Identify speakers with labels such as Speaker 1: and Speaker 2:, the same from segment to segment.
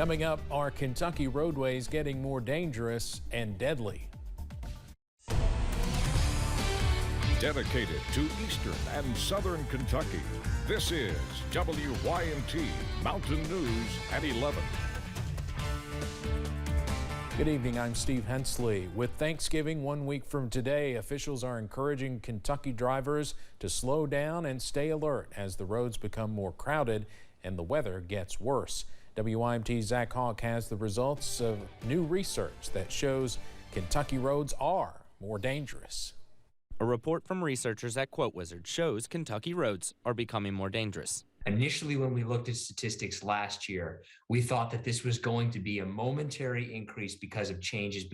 Speaker 1: Coming up, are Kentucky roadways getting more dangerous and deadly?
Speaker 2: Dedicated to eastern and southern Kentucky, this is WYMT Mountain News at 11.
Speaker 1: Good evening, I'm Steve Hensley. With Thanksgiving 1 week from today, officials are encouraging Kentucky drivers to slow down and stay alert as the roads become more crowded and the weather gets worse. WYMT's Zach Hawk has the results of new research that shows Kentucky roads are more dangerous.
Speaker 3: A report from researchers at Quote Wizard shows Kentucky roads are becoming more dangerous.
Speaker 4: Initially, when we looked at statistics last year, we thought that this was going to be a momentary increase because of changes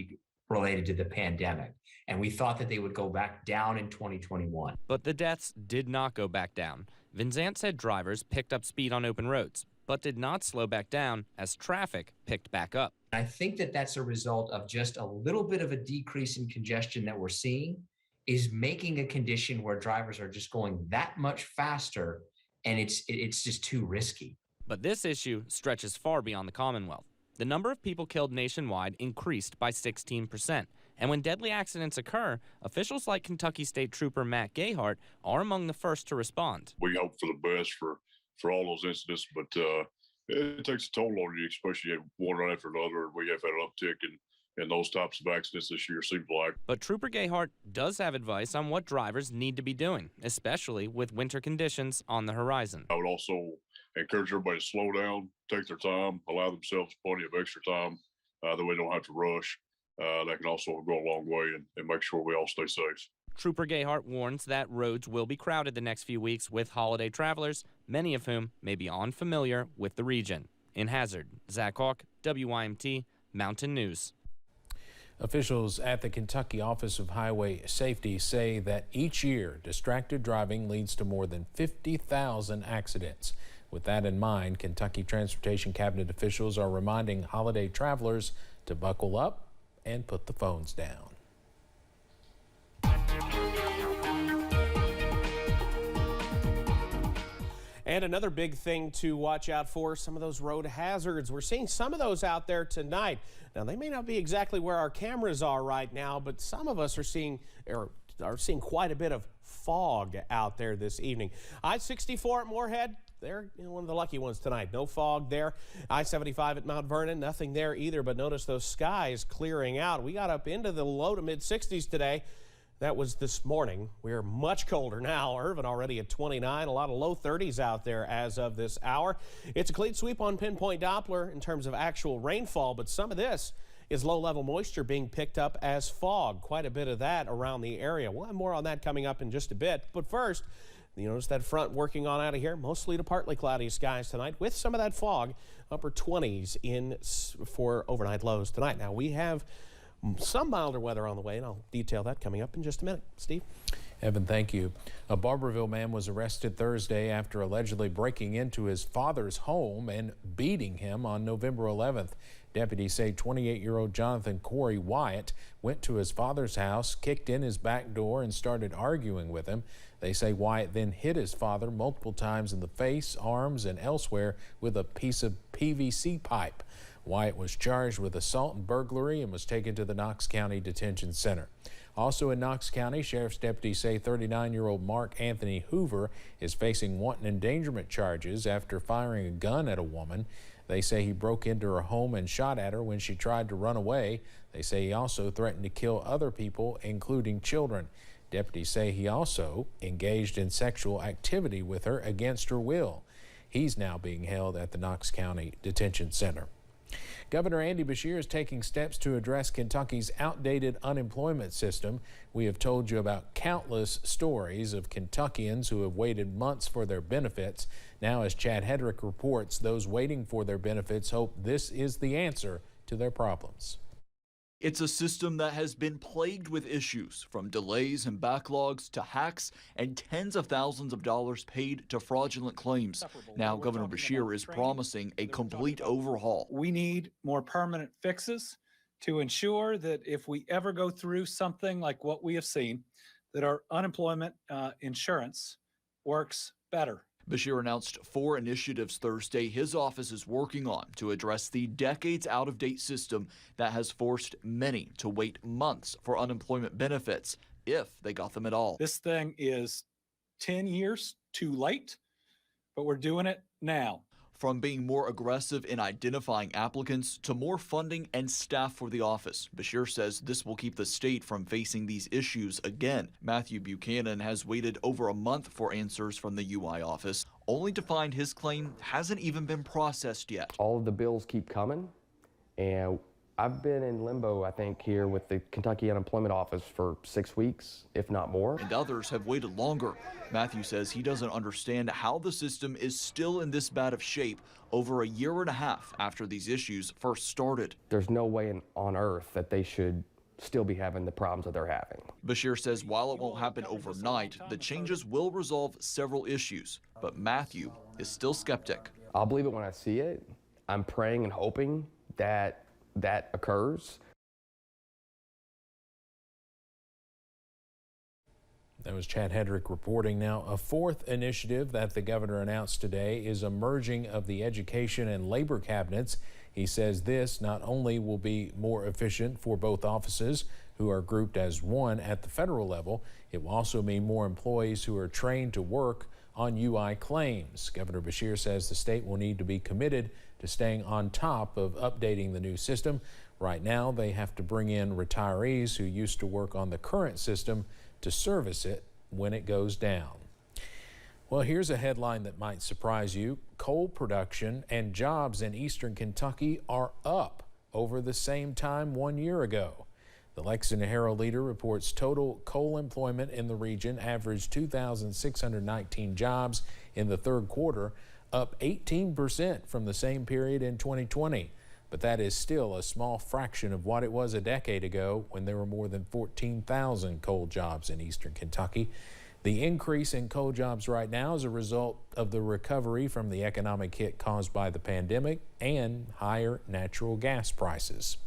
Speaker 4: related to the pandemic. And we thought that they would go back down in 2021.
Speaker 3: But the deaths did not go back down. Vinzant said drivers picked up speed on open roads, but did not slow back down as traffic picked back up.
Speaker 4: I think that that's a result of just a little bit of a decrease in congestion that we're seeing is making a condition where drivers are just going that much faster, and it's just too risky.
Speaker 3: But this issue stretches far beyond the Commonwealth. The number of people killed nationwide increased by 16%. And when deadly accidents occur, officials like Kentucky State Trooper Matt Gayhart are among the first to respond.
Speaker 5: We hope for the best for all those incidents, but it takes a toll on you, especially one right after another. We have had an uptick in those types of accidents this year, seems like.
Speaker 3: But Trooper Gayhart does have advice on what drivers need to be doing, especially with winter conditions on the horizon.
Speaker 5: I would also encourage everybody to slow down, take their time, allow themselves plenty of extra time, that way they don't have to rush. That can also go a long way and make sure we all stay safe.
Speaker 3: Trooper Gayhart warns that roads will be crowded the next few weeks with holiday travelers, many of whom may be unfamiliar with the region. In Hazard, Zach Hawk, WYMT Mountain News.
Speaker 1: Officials at the Kentucky Office of Highway Safety say that each year distracted driving leads to more than 50,000 accidents. With that in mind, Kentucky Transportation Cabinet officials are reminding holiday travelers to buckle up and put the phones down.
Speaker 6: And another big thing to watch out for, some of those road hazards. We're seeing some of those out there tonight. Now, they may not be exactly where our cameras are right now, but some of us are seeing quite a bit of fog out there this evening. I-64 at Moorhead, they're one of the lucky ones tonight. No fog there. I-75 at Mount Vernon, nothing there either, but notice those skies clearing out. We got up into the low to mid 60s today. That was this morning. We're much colder now. Irvin already at 29, a lot of low 30s out there as of this hour. It's a clean sweep on Pinpoint Doppler in terms of actual rainfall, but some of this is low-level moisture being picked up as fog. Quite a bit of that around the area. We'll have more on that coming up in just a bit. But first, you notice that front working on out of here, mostly to partly cloudy skies tonight with some of that fog, upper 20s in for overnight lows tonight. Now we have some milder weather on the way, and I'll detail that coming up in just a minute. Steve?
Speaker 1: Evan, thank you. A Barberville man was arrested Thursday after allegedly breaking into his father's home and beating him on November 11th. Deputies say 28-year-old Jonathan Corey Wyatt went to his father's house, kicked in his back door, and started arguing with him. They say Wyatt then hit his father multiple times in the face, arms, and elsewhere with a piece of PVC pipe. Wyatt was charged with assault and burglary and was taken to the Knox County Detention Center. Also in Knox County, sheriff's deputies say 39-year-old Mark Anthony Hoover is facing wanton endangerment charges after firing a gun at a woman. They say he broke into her home and shot at her when she tried to run away. They say he also threatened to kill other people, including children. Deputies say he also engaged in sexual activity with her against her will. He's now being held at the Knox County Detention Center. Governor Andy Beshear is taking steps to address Kentucky's outdated unemployment system. We have told you about countless stories of Kentuckians who have waited months for their benefits. Now, as Chad Hedrick reports, those waiting for their benefits hope this is the answer to their problems.
Speaker 7: It's a system that has been plagued with issues, from delays and backlogs to hacks and tens of thousands of dollars paid to fraudulent claims. Now, Governor Beshear is promising a complete overhaul.
Speaker 8: We need more permanent fixes to ensure that if we ever go through something like what we have seen, that our unemployment insurance works better.
Speaker 7: Bashir announced 4 initiatives Thursday his office is working on to address the decades out-of-date system that has forced many to wait months for unemployment benefits, if they got them at all.
Speaker 8: This thing is 10 years too late, but we're doing it now.
Speaker 7: From being more aggressive in identifying applicants to more funding and staff for the office, Bashir says this will keep the state from facing these issues again. Matthew Buchanan has waited over a month for answers from the UI office, only to find his claim hasn't even been processed yet.
Speaker 9: All of the bills keep coming, and I've been in limbo, I think, here with the Kentucky Unemployment Office for 6 weeks, if not more.
Speaker 7: And others have waited longer. Matthew says he doesn't understand how the system is still in this bad of shape over a year and a half after these issues first started.
Speaker 9: There's no way on earth that they should still be having the problems that they're having.
Speaker 7: Bashir says while it won't happen overnight, the changes will resolve several issues, but Matthew is still skeptic.
Speaker 9: I'll believe it when I see it. I'm praying and hoping that that occurs.
Speaker 1: That was Chad Hedrick reporting. Now, a 4th initiative that the governor announced today is a merging of the education and labor cabinets. He says this not only will be more efficient for both offices, who are grouped as one at the federal level, it will also mean more employees who are trained to work on UI claims. Governor Beshear says the state will need to be committed to staying on top of updating the new system. Right now, they have to bring in retirees who used to work on the current system to service it when it goes down. Well, here's a headline that might surprise you. Coal production and jobs in eastern Kentucky are up over the same time 1 year ago. The Lexington Herald Leader reports total coal employment in the region averaged 2,619 jobs in the third quarter, up 18% from the same period in 2020. But that is still a small fraction of what it was a decade ago when there were more than 14,000 coal jobs in eastern Kentucky. The increase in coal jobs right now is a result of the recovery from the economic hit caused by the pandemic and higher natural gas prices.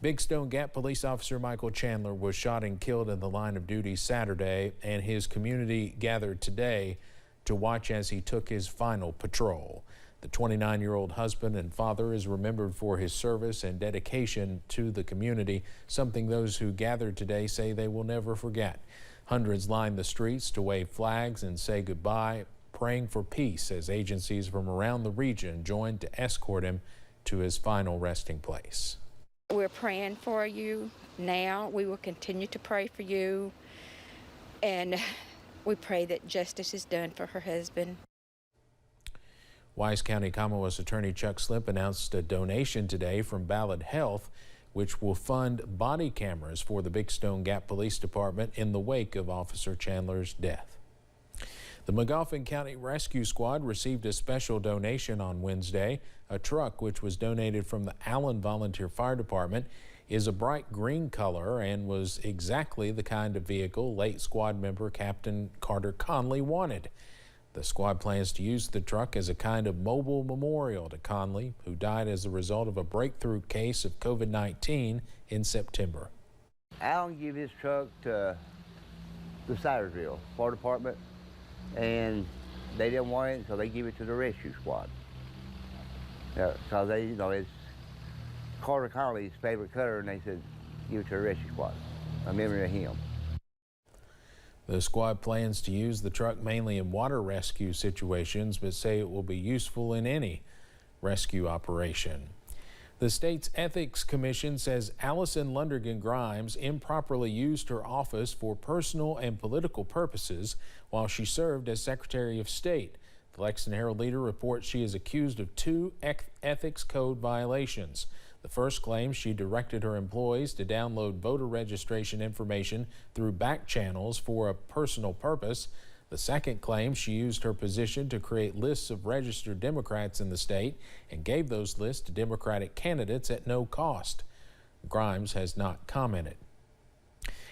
Speaker 1: Big Stone Gap police officer Michael Chandler was shot and killed in the line of duty Saturday, and his community gathered today to watch as he took his final patrol. The 29-year-old husband and father is remembered for his service and dedication to the community, something those who gathered today say they will never forget. Hundreds lined the streets to wave flags and say goodbye, praying for peace as agencies from around the region joined to escort him to his final resting place.
Speaker 10: We're praying for you now. We will continue to pray for you, and we pray that justice is done for her husband.
Speaker 1: Wise County Commonwealth Attorney Chuck Slipp announced a donation today from Ballad Health, which will fund body cameras for the Big Stone Gap Police Department in the wake of Officer Chandler's death. The Magoffin County Rescue Squad received a special donation on Wednesday. A truck, which was donated from the Allen Volunteer Fire Department, is a bright green color and was exactly the kind of vehicle late squad member Captain Carter Conley wanted. The squad plans to use the truck as a kind of mobile memorial to Conley, who died as a result of a breakthrough case of COVID-19 in September.
Speaker 11: Alan gave his truck to the Cidersville Fire Department, and they didn't want it, so they gave it to the rescue squad. Because they, it's Carter Conley's favorite color, and they said, give it to the rescue squad, a memory of him.
Speaker 1: The squad plans to use the truck mainly in water rescue situations, but say it will be useful in any rescue operation. The state's Ethics Commission says Allison Lundergan Grimes improperly used her office for personal and political purposes while she served as Secretary of State. The Lexington Herald Leader reports she is accused of 2 ethics code violations. The first claims she directed her employees to download voter registration information through back channels for a personal purpose. The second claims she used her position to create lists of registered Democrats in the state and gave those lists to Democratic candidates at no cost. Grimes has not commented.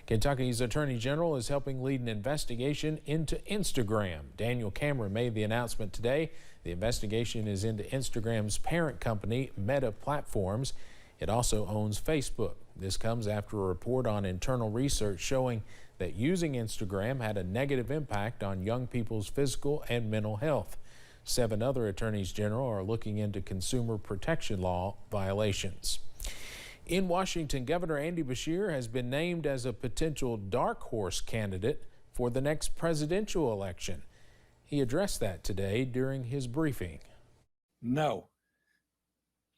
Speaker 1: Kentucky's Attorney General is helping lead an investigation into Instagram. Daniel Cameron made the announcement today. The investigation is into Instagram's parent company, Meta Platforms. It also owns Facebook. This comes after a report on internal research showing that using Instagram had a negative impact on young people's physical and mental health. 7 other attorneys general are looking into consumer protection law violations. In Washington, Governor Andy Beshear has been named as a potential dark horse candidate for the next presidential election. He addressed that today during his briefing.
Speaker 8: No,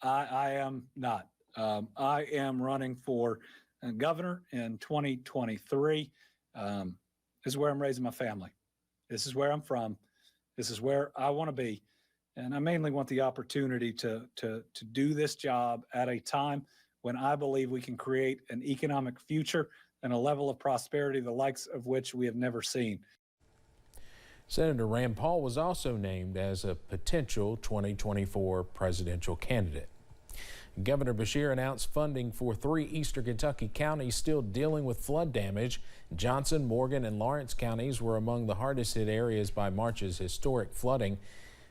Speaker 8: I am not. I am running for governor in 2023. This is where I'm raising my family. This is where I'm from. This is where I want to be. And I mainly want the opportunity to do this job at a time when I believe we can create an economic future and a level of prosperity the likes of which we have never seen.
Speaker 1: Senator Rand Paul was also named as a potential 2024 presidential candidate. Governor Beshear announced funding for 3 eastern Kentucky counties still dealing with flood damage. Johnson, Morgan, and Lawrence counties were among the hardest hit areas by March's historic flooding.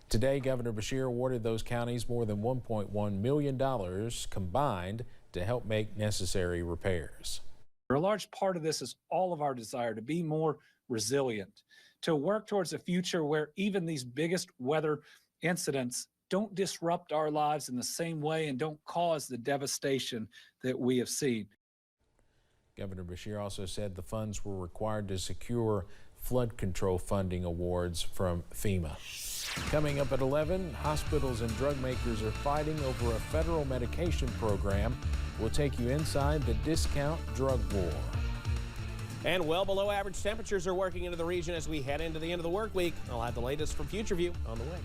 Speaker 1: Today, Governor Beshear awarded those counties more than $1.1 million combined to help make necessary repairs.
Speaker 8: A large part of this is all of our desire to be more resilient, to work towards a future where even these biggest weather incidents don't disrupt our lives in the same way and don't cause the devastation that we have seen.
Speaker 1: Governor Beshear also said the funds were required to secure flood control funding awards from FEMA. Coming up at 11, hospitals and drug makers are fighting over a federal medication program. We'll take you inside the discount drug war.
Speaker 6: And well below average temperatures are working into the region as we head into the end of the work week. I'll have the latest from Future View on the way.